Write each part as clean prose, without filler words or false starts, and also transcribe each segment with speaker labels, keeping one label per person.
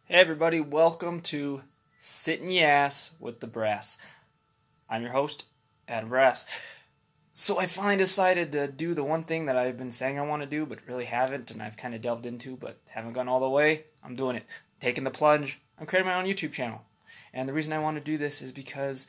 Speaker 1: Hey everybody, welcome to Sit in Your Ass with the Brass. I'm your host, Adam Brass. So I finally decided to do the one thing that I've been saying I want to do, but really haven't, and I've kind of delved into, but haven't gone all the way. I'm doing it. Taking the plunge. I'm creating my own YouTube channel. And the reason I want to do this is because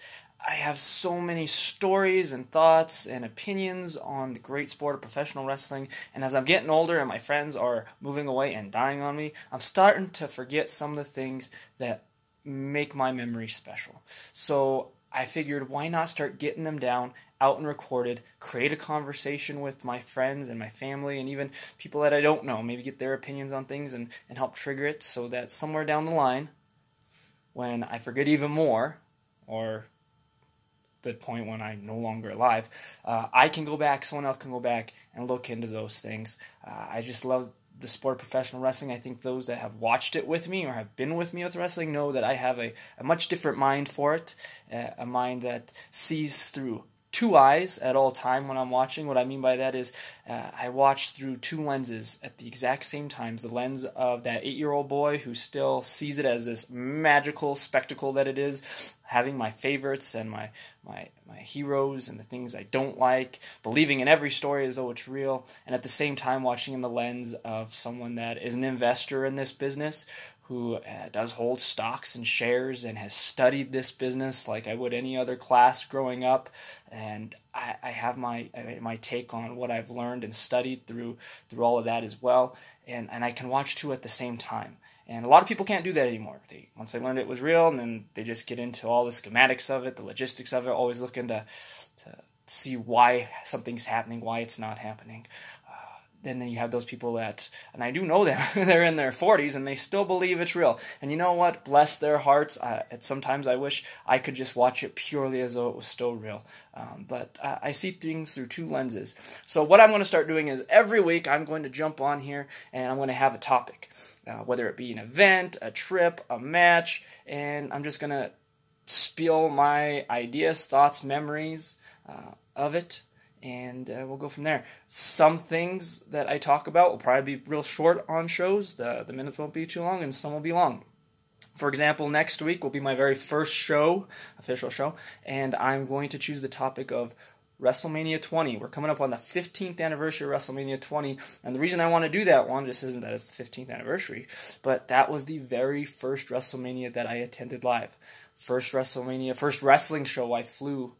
Speaker 1: I have so many stories and thoughts and opinions on the great sport of professional wrestling, and as I'm getting older and my friends are moving away and dying on me, I'm starting to forget some of the things that make my memory special. So I figured, why not start getting them down, out and recorded, create a conversation with my friends and my family and even people that I don't know, maybe get their opinions on things and help trigger it so that somewhere down the line, when I forget even more, or the point when I'm no longer alive, I can go back, someone else can go back and look into those things. I just love the sport of professional wrestling. I think those that have watched it with me or have been with me with wrestling know that I have a much different mind for it, a mind that sees through two eyes at all time when I'm watching. What I mean by that is I watch through two lenses at the exact same times. The lens of that 8-year-old boy who still sees it as this magical spectacle that it is, having my favorites and my heroes and the things I don't like, believing in every story as though it's real, and at the same time watching in the lens of someone that is an investor in this business, who does hold stocks and shares and has studied this business like I would any other class growing up. And I have my take on what I've learned and studied through all of that as well. And I can watch two at the same time. And a lot of people can't do that anymore. Once they learned it was real, and then they just get into all the schematics of it, the logistics of it, always looking to see why something's happening, why it's not happening. Then you have those people that, and I do know them, they're in their 40s and they still believe it's real. And you know what? Bless their hearts. Sometimes I wish I could just watch it purely as though it was still real. But I see things through two lenses. So what I'm going to start doing is every week I'm going to jump on here and I'm going to have a topic, whether it be an event, a trip, a match, and I'm just going to spill my ideas, thoughts, memories of it. And we'll go from there. Some things that I talk about will probably be real short on shows. The minutes won't be too long, and some will be long. For example, next week will be my very first show, official show, and I'm going to choose the topic of WrestleMania 20. We're coming up on the 15th anniversary of WrestleMania 20, and the reason I want to do that one just isn't that it's the 15th anniversary, but that was the very first WrestleMania that I attended live. First wrestling show I flew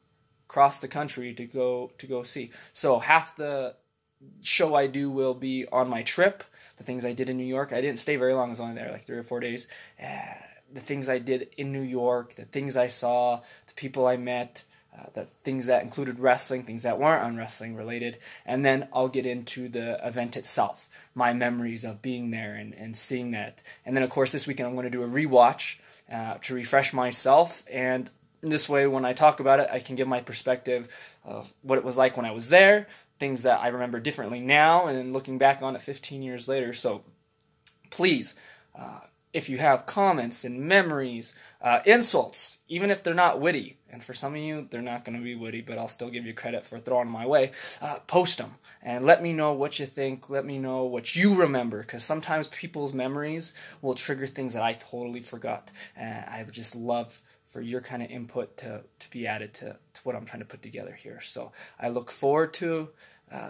Speaker 1: across the country to go see. So half the show I do will be on my trip, the things I did in New York. I didn't stay very long, I was only there like 3 or 4 days. The things I did in New York, the things I saw, the people I met, the things that included wrestling, things that weren't unwrestling related, and then I'll get into the event itself, my memories of being there and seeing that. And then of course this weekend I'm going to do a rewatch to refresh myself, and this way, when I talk about it, I can give my perspective of what it was like when I was there, things that I remember differently now, and then looking back on it 15 years later. So please, if you have comments and memories, insults, even if they're not witty, and for some of you, they're not going to be witty, but I'll still give you credit for throwing them my way, post them, and let me know what you think, let me know what you remember, because sometimes people's memories will trigger things that I totally forgot, and I would just love for your kind of input to be added to what I'm trying to put together here. So I look forward to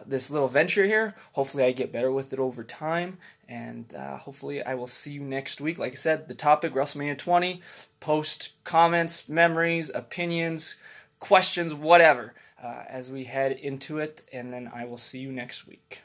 Speaker 1: this little venture here. Hopefully I get better with it over time, and hopefully I will see you next week. Like I said, the topic, WrestleMania 20, post comments, memories, opinions, questions, whatever, as we head into it, and then I will see you next week.